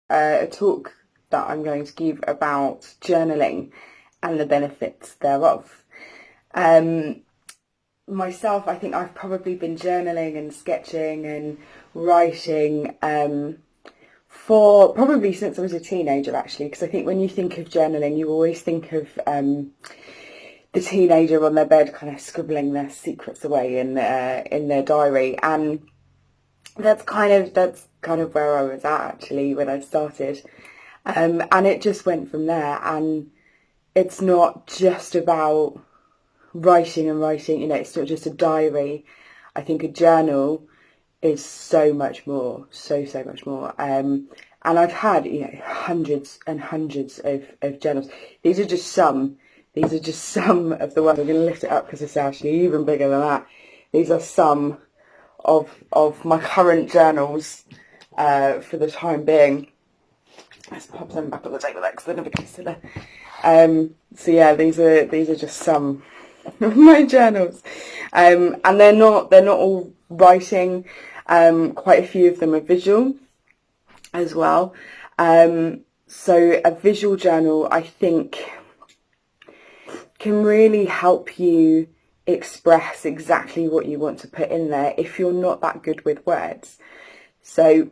a talk that I'm going to give about journaling and the benefits thereof. Myself, I think I've probably been journaling and sketching and writing for probably since I was a teenager, actually, because I think when you think of journaling, you always think of the teenager on their bed kind of scribbling their secrets away in their diary, and that's kind of where I was at, actually, when I started, and it just went from there. And it's not just about writing and writing, it's not just a diary. I think a journal is so much more, so much more. And I've had, hundreds and hundreds of journals. These are just some of the ones. I'm going to lift it up because it's actually even bigger than that. These are some of my current journals for the time being. Let's pop them back on the table there because they're never consider. So yeah, these are just some of my journals, and they're not all writing. Quite a few of them are visual as well. So a visual journal, I think, can really help you express exactly what you want to put in there if you're not that good with words. So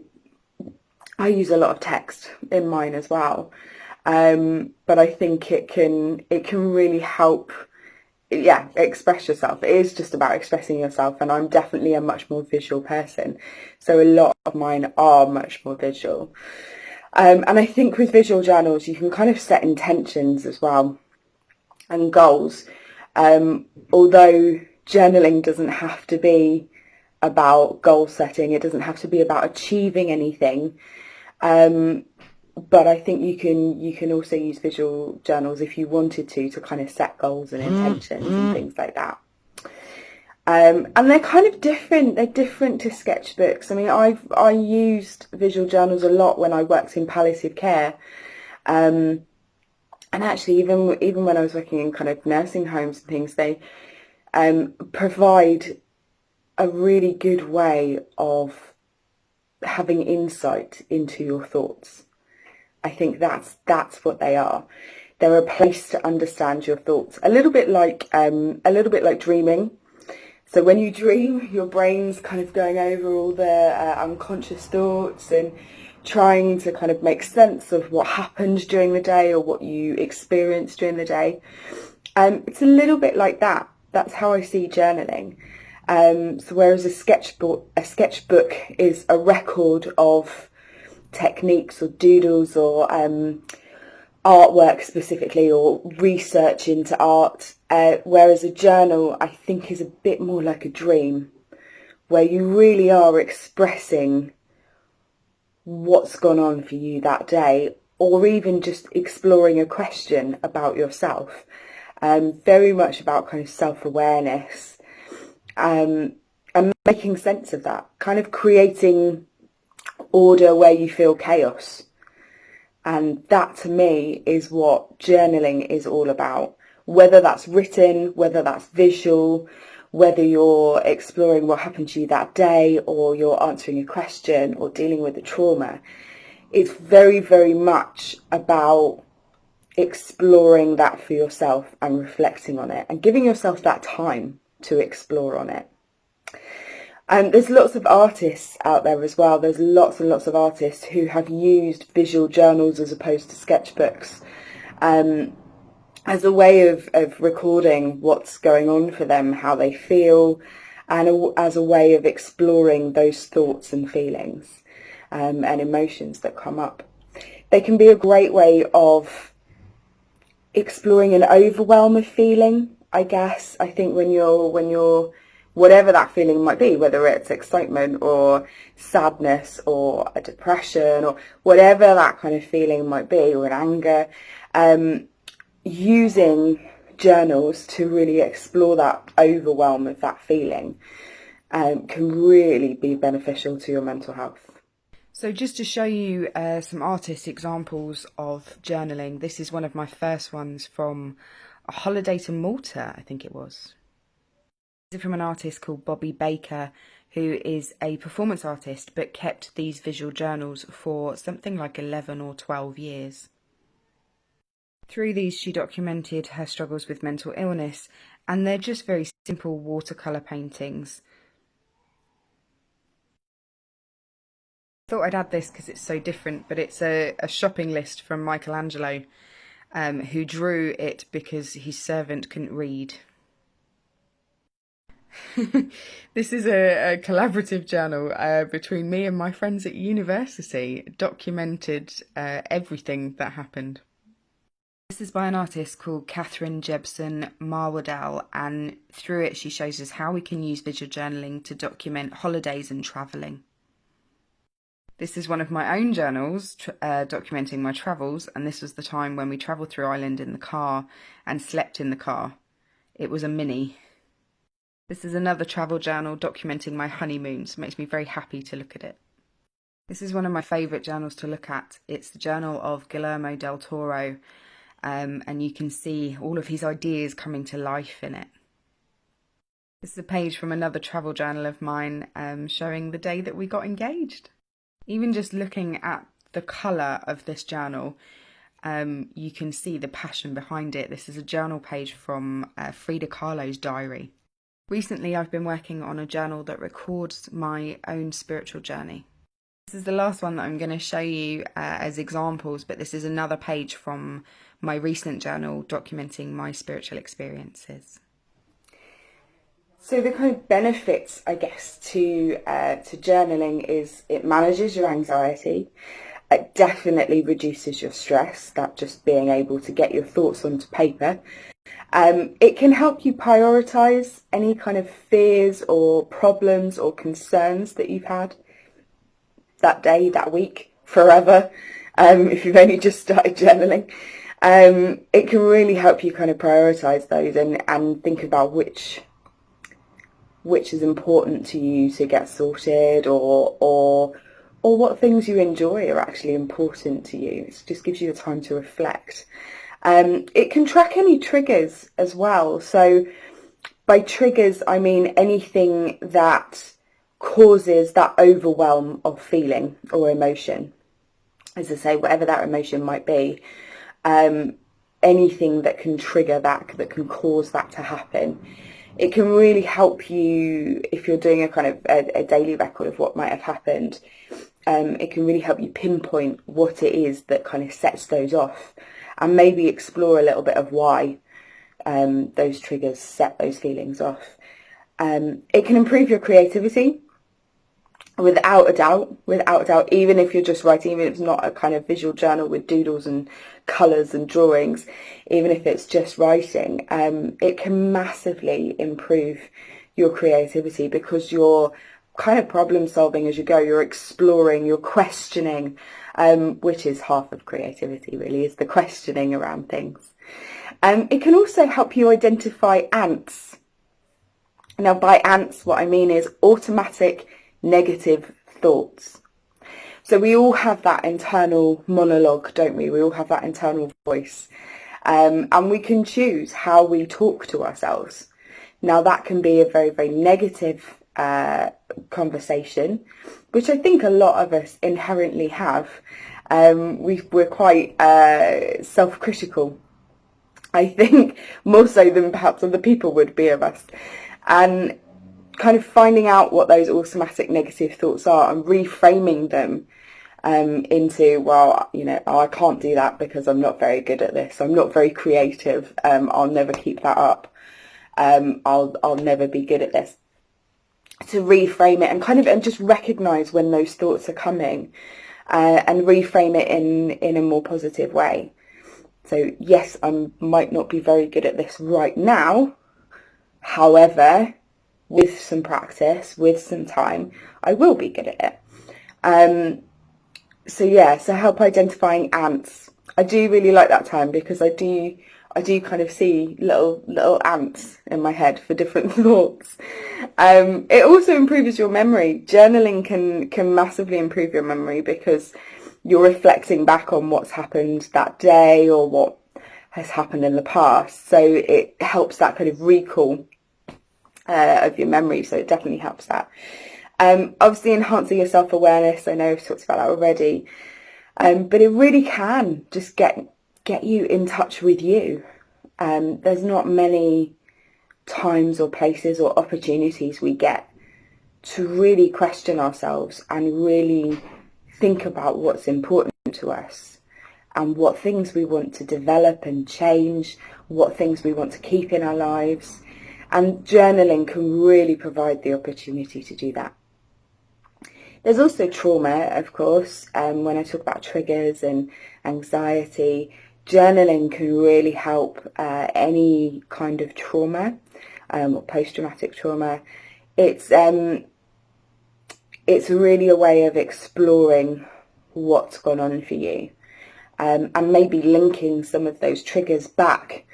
I use a lot of text in mine as well, but I think it can really help, express yourself. It is just about expressing yourself, and I'm definitely a much more visual person, so a lot of mine are much more visual. And I think with visual journals you can kind of set intentions as well and goals, although journaling doesn't have to be about goal setting, it doesn't have to be about achieving anything, but I think you can also use visual journals if you wanted to kind of set goals and intentions and things like that. And they're kind of different. They're different to sketchbooks. I mean, I used visual journals a lot when I worked in palliative care, and actually even when I was working in kind of nursing homes and things, they provide a really good way of having insight into your thoughts. I think that's what they are. They're a place to understand your thoughts. A little bit like dreaming. So when you dream, your brain's kind of going over all the unconscious thoughts and trying to kind of make sense of what happened during the day or what you experienced during the day. It's a little bit like that. That's how I see journaling. So whereas a sketchbook is a record of techniques or doodles or artwork specifically, or research into art, whereas a journal, I think, is a bit more like a dream, where you really are expressing what's gone on for you that day, or even just exploring a question about yourself. Very much about kind of self-awareness, and making sense of that, kind of creating order where you feel chaos. And that, to me, is what journaling is all about. Whether that's written, whether that's visual, whether you're exploring what happened to you that day, or you're answering a question, or dealing with a trauma, it's very, very much about exploring that for yourself and reflecting on it and giving yourself that time to explore on it. And there's lots of artists out there as well. There's lots and lots of artists who have used visual journals as opposed to sketchbooks, as a way of recording what's going on for them, how they feel, and as a way of exploring those thoughts and feelings and emotions that come up. They can be a great way of exploring an overwhelm of feeling, I guess. I think when you're whatever that feeling might be, whether it's excitement or sadness or a depression or whatever that kind of feeling might be, or an anger, using journals to really explore that overwhelm of that feeling can really be beneficial to your mental health. So just to show you some artist examples of journaling, this is one of my first ones from a holiday to Malta, I think it was. From an artist called Bobby Baker, who is a performance artist but kept these visual journals for something like 11 or 12 years. Through these, she documented her struggles with mental illness, and they're just very simple watercolour paintings. I thought I'd add this because it's so different, but it's a shopping list from Michelangelo, who drew it because his servant couldn't read. This is a collaborative journal between me and my friends at university, documented everything that happened. This is by an artist called Catherine Jebsen Marwadell, and through it she shows us how we can use visual journaling to document holidays and travelling. This is one of my own journals documenting my travels, and this was the time when we travelled through Ireland in the car and slept in the car. It was a Mini. This is another travel journal documenting my honeymoon, so it makes me very happy to look at it. This is one of my favourite journals to look at. It's the journal of Guillermo del Toro, and you can see all of his ideas coming to life in it. This is a page from another travel journal of mine showing the day that we got engaged. Even just looking at the colour of this journal, you can see the passion behind it. This is a journal page from Frida Kahlo's diary. Recently, I've been working on a journal that records my own spiritual journey. This is the last one that I'm going to show you as examples, but this is another page from my recent journal documenting my spiritual experiences. So the kind of benefits, I guess, to journaling is it manages your anxiety. It definitely reduces your stress, that just being able to get your thoughts onto paper. It can help you prioritise any kind of fears or problems or concerns that you've had that day, that week, forever, if you've only just started journaling. It can really help you kind of prioritise those and think about which is important to you to get sorted, or what things you enjoy are actually important to you. It just gives you the time to reflect. It can track any triggers as well. So by triggers, I mean anything that causes that overwhelm of feeling or emotion. As I say, whatever that emotion might be, anything that can trigger that can cause that to happen. It can really help you if you're doing a kind of a daily record of what might have happened. It can really help you pinpoint what it is that kind of sets those off, and maybe explore a little bit of why those triggers set those feelings off. It can improve your creativity, without a doubt, even if you're just writing, even if it's not a kind of visual journal with doodles and colours and drawings, even if it's just writing, it can massively improve your creativity because you're kind of problem solving as you go. You're exploring, you're questioning, which is half of creativity really, is the questioning around things. It can also help you identify ants. Now by ants, what I mean is automatic negative thoughts. So we all have that internal monologue, don't we? We all have that internal voice, and we can choose how we talk to ourselves. Now that can be a very, very negative conversation, which I think a lot of us inherently have. We're quite self-critical, I think, more so than perhaps other people would be of us, and kind of finding out what those automatic negative thoughts are and reframing them into, well, you know, oh, I can't do that because I'm not very good at this. I'm not very creative. I'll never keep that up. I'll never be good at this. To reframe it and just recognise when those thoughts are coming, and reframe it in a more positive way. So yes, I might not be very good at this right now. However, with some practice, with some time, I will be good at it. So help identifying ants. I do really like that term because I do kind of see little ants in my head for different thoughts. It also improves your memory. Journaling can massively improve your memory because you're reflecting back on what's happened that day or what has happened in the past. So it helps that kind of recall of your memory, so it definitely helps that. Obviously enhancing your self-awareness, I know I've talked about that already, but it really can just get you in touch with you. There's not many times or places or opportunities we get to really question ourselves and really think about what's important to us and what things we want to develop and change, what things we want to keep in our lives. And journaling can really provide the opportunity to do that. There's also trauma, of course. When I talk about triggers and anxiety, journaling can really help any kind of trauma or post-traumatic trauma. It's really a way of exploring what's gone on for you, and maybe linking some of those triggers back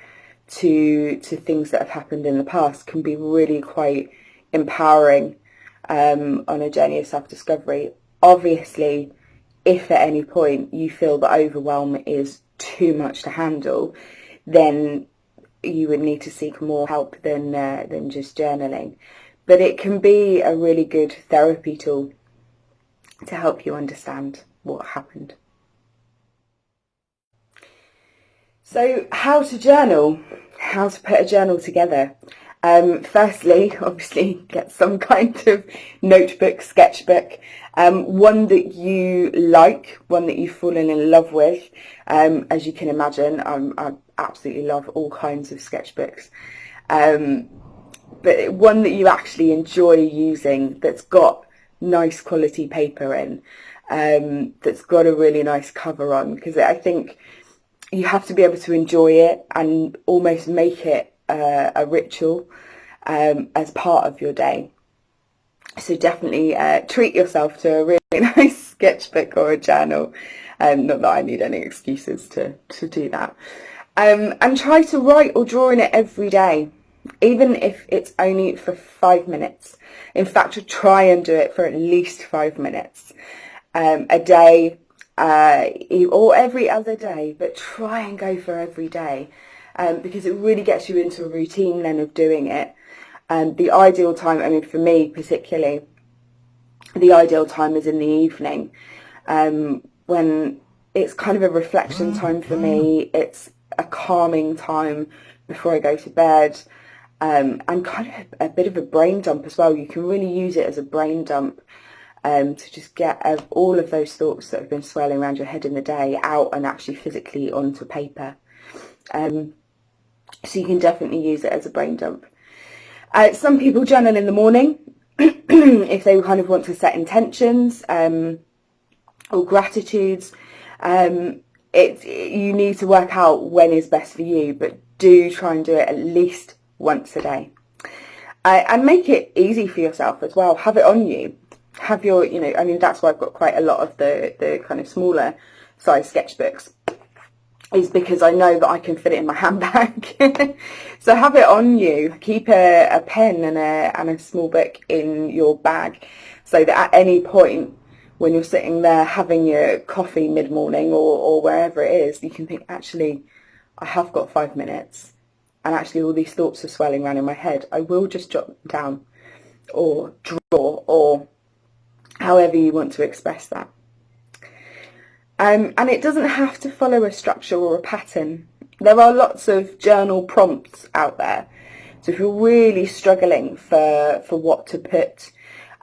to things that have happened in the past can be really quite empowering on a journey of self-discovery. Obviously, if at any point you feel that overwhelm is too much to handle, then you would need to seek more help than just journaling. But it can be a really good therapy tool to help you understand what happened. So how to journal, how to put a journal together. Firstly, obviously, get some kind of notebook, sketchbook, one that you like, one that you've fallen in love with. As you can imagine, I absolutely love all kinds of sketchbooks. But one that you actually enjoy using, that's got nice quality paper in, that's got a really nice cover on, because I think you have to be able to enjoy it and almost make it a ritual as part of your day. So definitely treat yourself to a really nice sketchbook or a journal. Not that I need any excuses to do that. And try to write or draw in it every day, even if it's only for 5 minutes. In fact, try and do it for at least 5 minutes a day, or every other day, but try and go for every day, because it really gets you into a routine then of doing it. The ideal time, I mean, for me particularly, the ideal time is in the evening, when it's kind of a reflection time for me. It's a calming time before I go to bed, and kind of a bit of a brain dump as well. You can really use it as a brain dump, to just get all of those thoughts that have been swirling around your head in the day out and actually physically onto paper. So you can definitely use it as a brain dump. Some people journal in the morning if they kind of want to set intentions or gratitudes. You need to work out when is best for you, but do try and do it at least once a day. And make it easy for yourself as well. Have it on you. Have your, I mean, that's why I've got quite a lot of the kind of smaller size sketchbooks, is because I know that I can fit it in my handbag. So have it on you. Keep a pen and a small book in your bag, so that at any point when you're sitting there having your coffee mid-morning or wherever it is, you can think, actually, I have got 5 minutes, and actually all these thoughts are swelling around in my head. I will just jot them down, or draw, or however you want to express that. And it doesn't have to follow a structure or a pattern. There are lots of journal prompts out there. So if you're really struggling for what to put,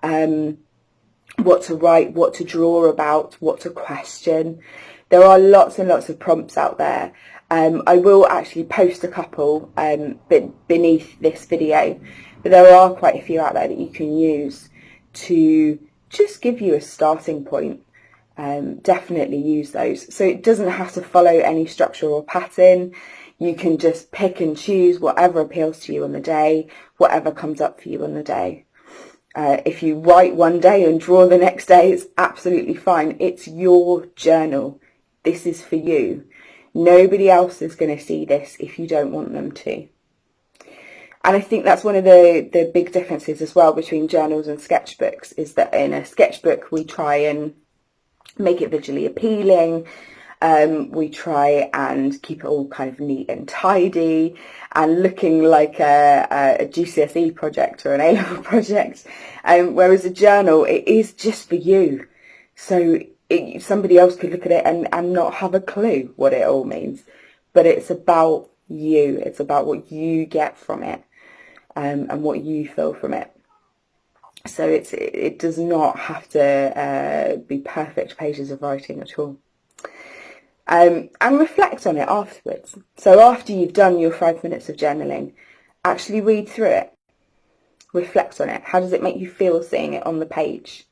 what to write, what to draw about, what to question, there are lots and lots of prompts out there. I will actually post a couple beneath this video, but there are quite a few out there that you can use to just give you a starting point. Definitely use those. So it doesn't have to follow any structure or pattern. You can just pick and choose whatever appeals to you on the day, whatever comes up for you on the day. If you write one day and draw the next day, it's absolutely fine. It's your journal. This is for you. Nobody else is going to see this if you don't want them to. And I think that's one of the big differences as well between journals and sketchbooks, is that in a sketchbook we try and make it visually appealing, We try and keep it all kind of neat and tidy and looking like a GCSE project or an A-level project. Whereas a journal, it is just for you. So somebody else could look at it and not have a clue what it all means. But it's about you. It's about what you get from it, and what you feel from it. So it does not have to be perfect pages of writing at all. And reflect on it afterwards. So after you've done your 5 minutes of journaling, actually read through it. Reflect on it. How does it make you feel seeing it on the page?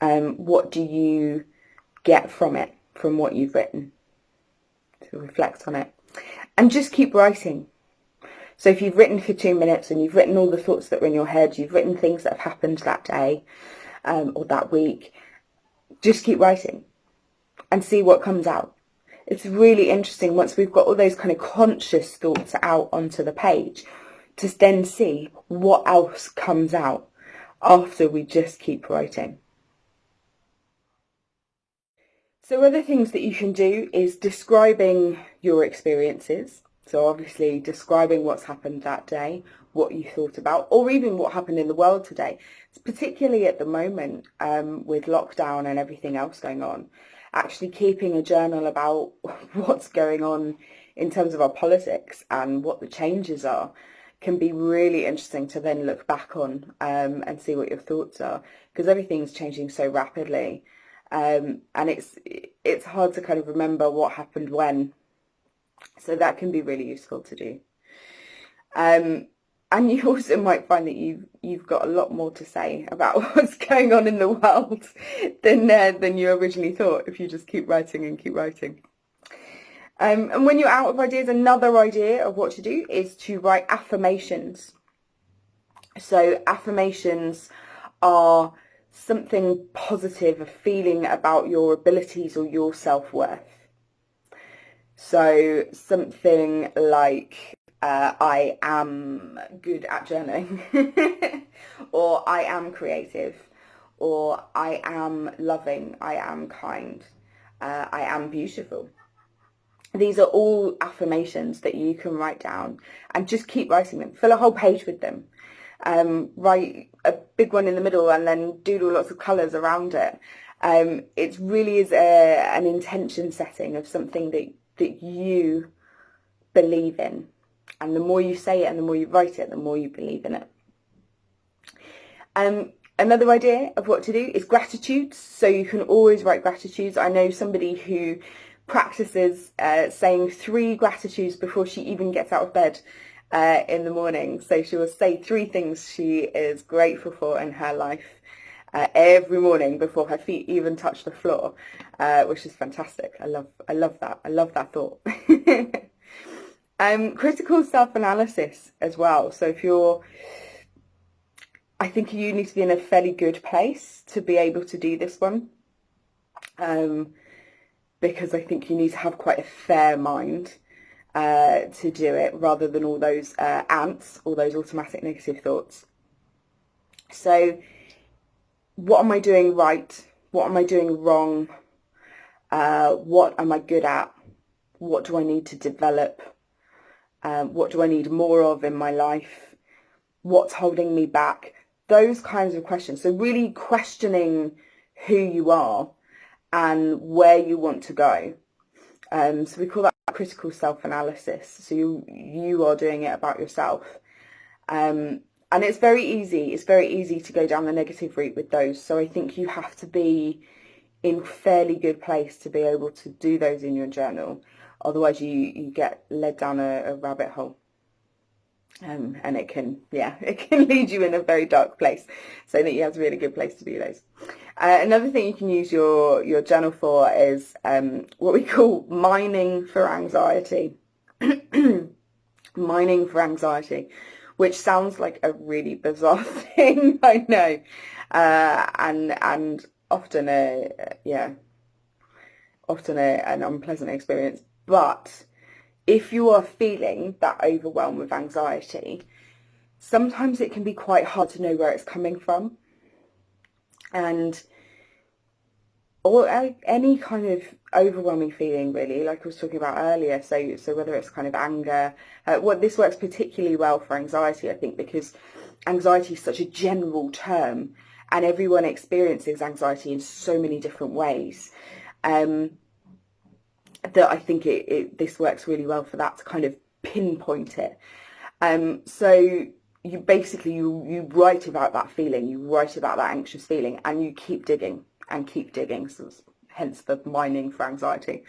What do you get from it, from what you've written? So reflect on it. And just keep writing. So if you've written for 2 minutes and you've written all the thoughts that were in your head, you've written things that have happened that day or that week, just keep writing and see what comes out. It's really interesting once we've got all those kind of conscious thoughts out onto the page to then see what else comes out after we just keep writing. So other things that you can do is describing your experiences. So obviously describing what's happened that day, what you thought about, or even what happened in the world today. Particularly at the moment with lockdown and everything else going on, actually keeping a journal about what's going on in terms of our politics and what the changes are can be really interesting to then look back on and see what your thoughts are, because everything's changing so rapidly. And it's hard to kind of remember what happened when. So that can be really useful to do. And you also might find that you've got a lot more to say about what's going on in the world than you originally thought if you just keep writing and keep writing. And when you're out of ideas, another idea of what to do is to write affirmations. So affirmations are something positive, a feeling about your abilities or your self-worth. So something like, I am good at journaling, or I am creative, or I am loving, I am kind, I am beautiful. These are all affirmations that you can write down and just keep writing them. Fill a whole page with them. Write a big one in the middle and then doodle lots of colours around it. It really is an intention setting of something that you believe in. And the more you say it and the more you write it, the more you believe in it. Another idea of what to do is gratitudes. So you can always write gratitudes. I know somebody who practices saying 3 gratitudes before she even gets out of bed in the morning. So she will say 3 things she is grateful for in her life every morning before her feet even touch the floor, which is fantastic. I love that. I love that thought. Critical self-analysis as well. So I think you need to be in a fairly good place to be able to do this one, because I think you need to have quite a fair mind to do it, rather than all those ants, all those automatic negative thoughts. So what am I doing right? What am I doing wrong? What am I good at? What do I need to develop? What do I need more of in my life? What's holding me back? Those kinds of questions. So really questioning who you are and where you want to go. So we call that critical self-analysis. So you are doing it about yourself. And it's very easy. It's very easy to go down the negative route with those. So I think you have to be in fairly good place to be able to do those in your journal. Otherwise you get led down a rabbit hole. And it can lead you in a very dark place. So that you have a really good place to do those. Another thing you can use your journal for is what we call mining for anxiety. Mining for anxiety, which sounds like a really bizarre thing, I know, and often an unpleasant experience. But if you are feeling that overwhelm with anxiety, sometimes it can be quite hard to know where it's coming from. And or any kind of overwhelming feeling, really, like I was talking about earlier. So whether it's kind of anger, this works particularly well for anxiety, I think, because anxiety is such a general term, and everyone experiences anxiety in so many different ways. That I think this works really well for that, to kind of pinpoint it. So you basically you write about that feeling, you write about that anxious feeling, and you keep digging and keep digging. So hence the mining for anxiety.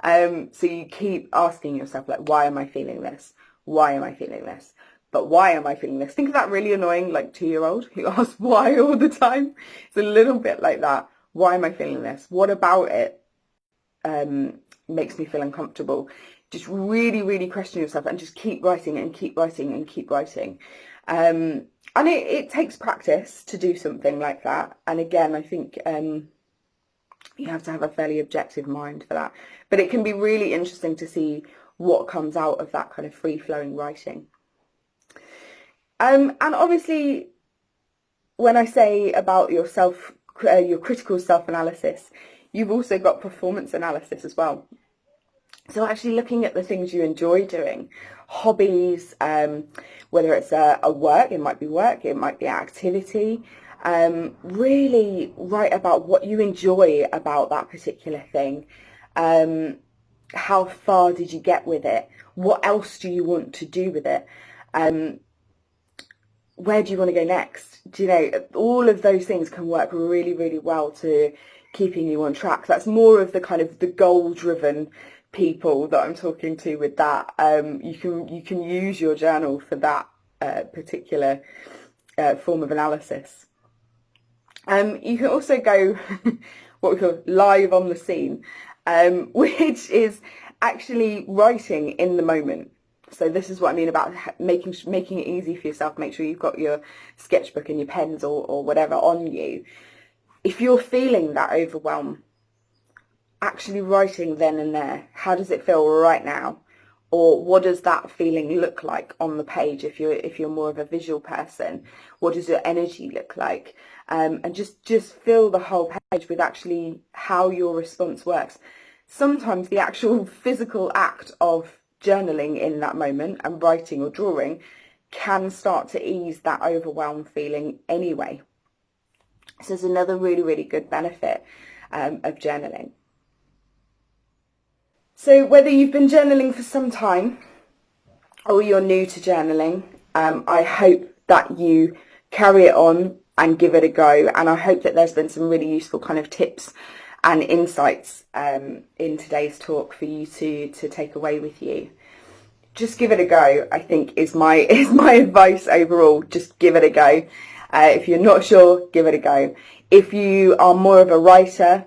So you keep asking yourself, like, why am I feeling this? Why am I feeling this? But why am I feeling this? Think of that really annoying, like, 2-year-old who asks why all the time. It's a little bit like that. Why am I feeling this? What about it makes me feel uncomfortable? Just really, really question yourself, and just keep writing and keep writing and keep writing. And it takes practice to do something like that. And again, I think you have to have a fairly objective mind for that. But it can be really interesting to see what comes out of that kind of free-flowing writing. And obviously, when I say about your critical self-analysis, you've also got performance analysis as well. So actually looking at the things you enjoy doing, hobbies, whether it's a work, it might be activity, really write about what you enjoy about that particular thing. How far did you get with it? What else do you want to do with it? Where do you want to go next? Do you know, all of those things can work really, really well to keeping you on track. That's more of the kind of the goal-driven people that I'm talking to with that. You can use your journal for that particular form of analysis. You can also go what we call live on the scene, which is actually writing in the moment. So this is what I mean about making it easy for yourself. Make sure you've got your sketchbook and your pens or whatever on you. If you're feeling that overwhelm, actually writing then and there, how does it feel right now? Or what does that feeling look like on the page? If you're more of a visual person, what does your energy look like? And just fill the whole page with actually how your response works. Sometimes the actual physical act of journaling in that moment and writing or drawing can start to ease that overwhelm feeling anyway. So there's another really, really good benefit of journaling. So whether you've been journaling for some time or you're new to journaling, I hope that you carry it on and give it a go. And I hope that there's been some really useful kind of tips and insights in today's talk for you to take away with you. Just give it a go, I think, is my advice overall. Just give it a go. If you're not sure, give it a go. If you are more of a writer,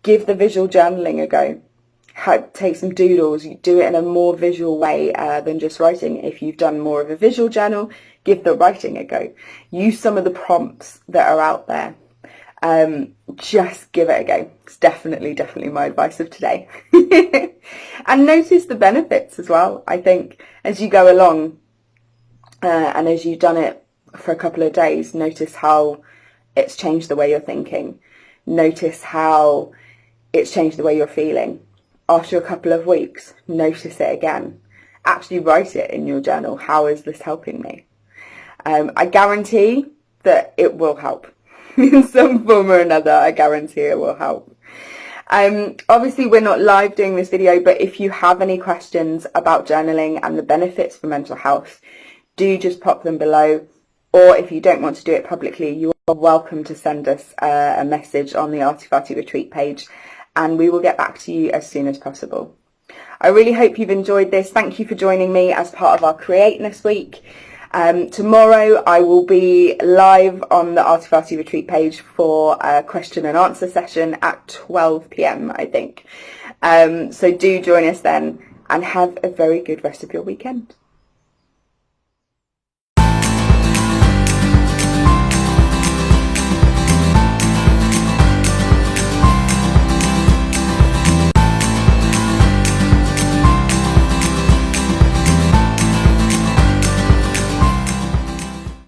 give the visual journaling a go. Take some doodles, you do it in a more visual way than just writing. If you've done more of a visual journal, give the writing a go. Use some of the prompts that are out there. Just give it a go. It's definitely my advice of today. And notice the benefits as well, I think, as you go along and as you've done it for a couple of days. Notice how it's changed the way you're thinking. Notice how it's changed the way you're feeling. After a couple of weeks, notice it again. Actually write it in your journal. How is this helping me? I guarantee that it will help. In some form or another, I guarantee it will help. Obviously, we're not live doing this video, but if you have any questions about journaling and the benefits for mental health, do just pop them below. Or if you don't want to do it publicly, you are welcome to send us a message on the Artifarty Retreat page, and we will get back to you as soon as possible. I really hope you've enjoyed this. Thank you for joining me as part of our Createness Week. Tomorrow I will be live on the Artifarty Retreat page for a question and answer session at 12 p.m, I think. So do join us then, and have a very good rest of your weekend.